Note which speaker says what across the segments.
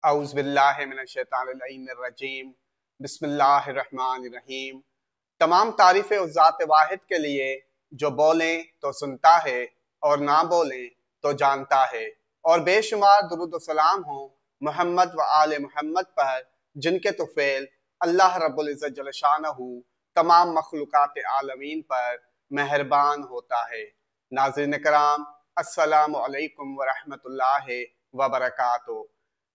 Speaker 1: औज़ुबिल्लाहिमिनश्शैतानिर्रजीम बिस्मिल्लाहिर्रहमानिर्रहीम। तमाम तारीफ़ें उस ज़ात वाहिद के लिए जो बोलें तो सुनता है और ना बोलें तो जानता है, और बेशुमार दुरूद व सलाम हो मोहम्मद व आले मोहम्मद पर जिनके तुफ़ैल अल्लाह रब्बुल इज़्ज़त जल्ल शानहू तमाम मखलूक़ात आलमीन पर मेहरबान होता है। नाज़रीन कराम, अस्सलामु अलैकुम व रहमतुल्लाहि व बरकातुहू।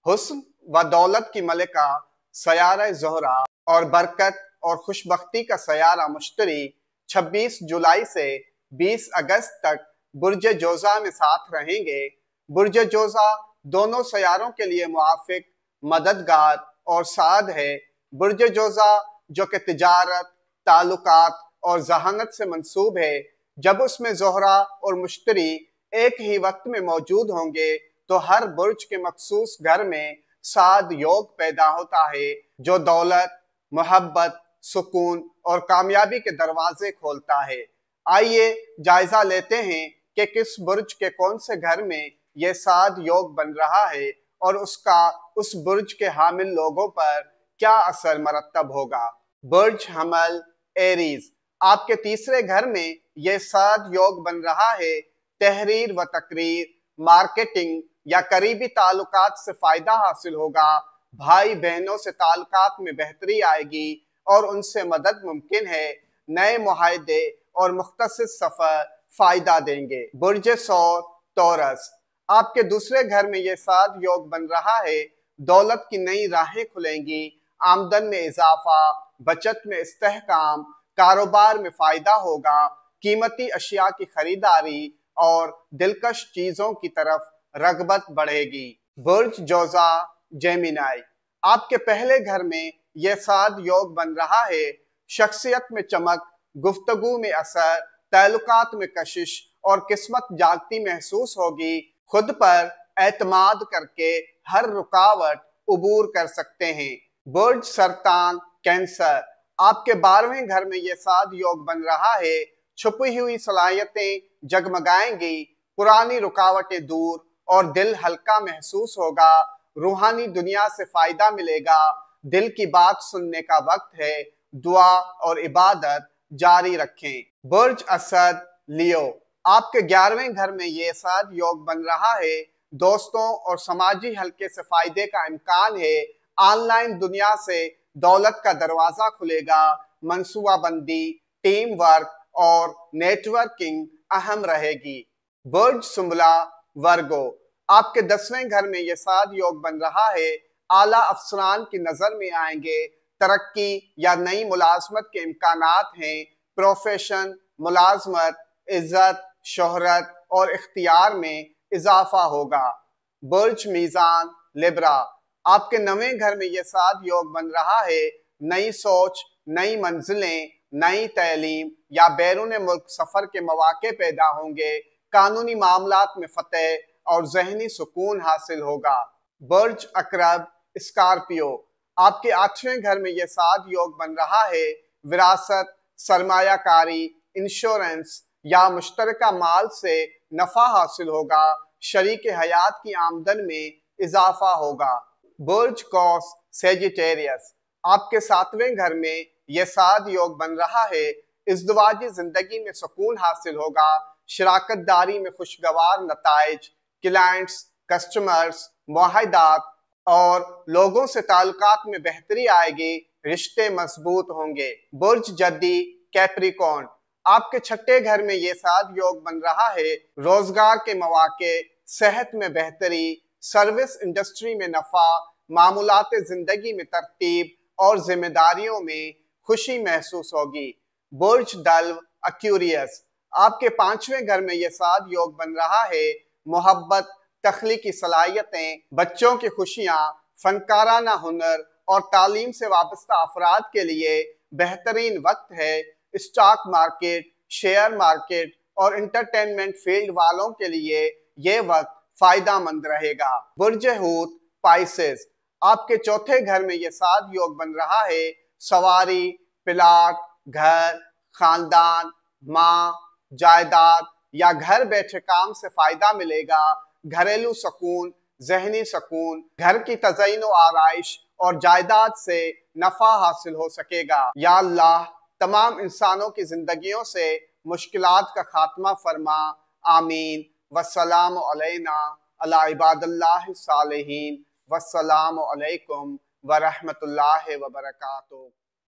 Speaker 1: हुस्न व दौलत की मलिका सयारा ज़ोहरा और बरकत और खुशबख्ती का सयारा मुश्तरी 26 जुलाई से 20 अगस्त तक बुर्ज जोज़ा में साथ रहेंगे। बुर्ज जोज़ा दोनों सयारों के लिए मुआफ़िक, मददगार और साद है। बुर्ज जोज़ा जो कि तिजारत, ताल्लुकात और ज़हानत से मंसूब है, जब उसमें ज़ोहरा और मुश्तरी एक ही वक्त में मौजूद होंगे तो हर बुर्ज के मखसूस घर में साद योग पैदा होता है, जो दौलत, मोहब्बत, सुकून और कामयाबी के दरवाजे खोलता है। आइए जायजा लेते हैं कि किस बुर्ज के कौन से घर में यह साद योग बन रहा है और उसका उस बुर्ज के हामिल लोगों पर क्या असर मरतब होगा। बुर्ज हमल एरीज, आपके तीसरे घर में यह साद योग बन रहा है। तहरीर व तकरीर, मार्केटिंग या करीबी ताल्लुकात से फायदा हासिल होगा। भाई बहनों से ताल्लुकात में बेहतरी आएगी और उनसे मदद मुमकिन है। नए मुआहदे और मुख्तसिस सफर फायदा देंगे। बुर्ज सौर टॉरस, आपके दूसरे घर में यह साद योग बन रहा है। दौलत की नई राहें खुलेंगी, आमदन में इजाफा, बचत में इस्तेहकाम, कारोबार में फायदा होगा। कीमती अशिया की खरीदारी और दिलकश चीजों की तरफ रगबत बढ़ेगी। बुर्ज जोजा जेमिनाई, आपके पहले घर में यह साद योग बन रहा है। शख्सियत में चमक, गुफ्तगू में असर, ताल्लुकात में कशिश और किस्मत जागती महसूस होगी। खुद पर एतमाद करके हर रुकावट उबूर कर सकते हैं। बुर्ज सरतान कैंसर, आपके 12वें घर में यह साद योग बन रहा है। छुपी हुई सलाहियतें जगमगाएंगी, पुरानी रुकावटें दूर और दिल हल्का महसूस होगा। रूहानी दुनिया से फायदा मिलेगा। दिल की बात सुनने का वक्त है। दुआ और इबादत जारी रखें। बुर्ज असद लियो, आपके 11वें घर में यह साद योग बन रहा है। दोस्तों और समाजी हल्के से फायदे का इम्कान है। ऑनलाइन दुनिया से दौलत का दरवाजा खुलेगा। मनसूबाबंदी, टीम वर्क और नेटवर्किंग अहम रहेगी। बुर्ज सुंबला वर्गो, आपके 10वें घर में यह साद योग बन रहा है। आला अफसरान की नजर में आएंगे। तरक्की या नई मुलाजमत के इम्कानात हैं। प्रोफेशन, मुलाजमत, इज्जत, शोहरत और इख्तियार में इजाफा होगा। बुर्ज मीजान लिब्रा, आपके 9वें घर में यह साद योग बन रहा है। नई सोच, नई मंजिलें, नई तालीम या बैरून मुल्क सफर के मौके पैदा होंगे। कानूनी मामलात में फतेह और जहनी सुकून हासिल होगा। बुर्ज अकरब स्कॉर्पियो, आपके 8वें घर में यह साद योग बन रहा है। विरासत, सरमायाकारी, इंश्योरेंस या मुश्तरका माल से नफा हासिल होगा। शरीक हयात की आमदन में इजाफा होगा। बुर्ज कौस सेजिटेरियस, आपके 7वें घर में यह साद योग बन रहा है। इज़्दिवाजी जिंदगी में सुकून हासिल होगा। शराकत दारी में खुशगवार नताइज, क्लाइंट्स, कस्टमर्स, मुआहदात और लोगों से ताल्लुकात में बेहतरी आएगी। रिश्ते मजबूत होंगे। बुर्ज जद्दी कैप्रिकॉर्न, आपके 6ठे घर में यह साद योग बन रहा है। रोजगार के मौके, सेहत में बेहतरी, सर्विस इंडस्ट्री में नफा, मामूलात जिंदगी में तरतीब और जिम्मेदारियों में खुशी महसूस होगी। बुर्ज दल्व एक्यूरियस, आपके 5वें घर में यह साद योग बन रहा है। मोहब्बत, तख्लीकी सलाहियतें, बच्चों की खुशियां, फनकाराना हुनर और तालीम से वाबस्ता अफराद के लिए बेहतरीन वक्त है। स्टॉक मार्केट, शेयर मार्केट और इंटरटेनमेंट फील्ड वालों के लिए यह वक्त फायदा मंद रहेगा। बुर्ज हूत पाइसेस, आपके 4थे घर में यह साद योग बन रहा है। सवारी, प्लाट, घर, खानदान, माँ, जायदाद या घर बैठे काम से फायदा मिलेगा। घरेलू सुकून, ذہنی سکون، گھر کی تزئین و آرائش اور جائیداد سے نفع حاصل ہو سکے گا۔ یا اللہ تمام انسانوں کی زندگیوں سے مشکلات کا خاتمہ فرما، آمین۔ والسلام علینا علی عباد اللہ الصالحین، والسلام علیکم ورحمۃ اللہ وبرکاتہ۔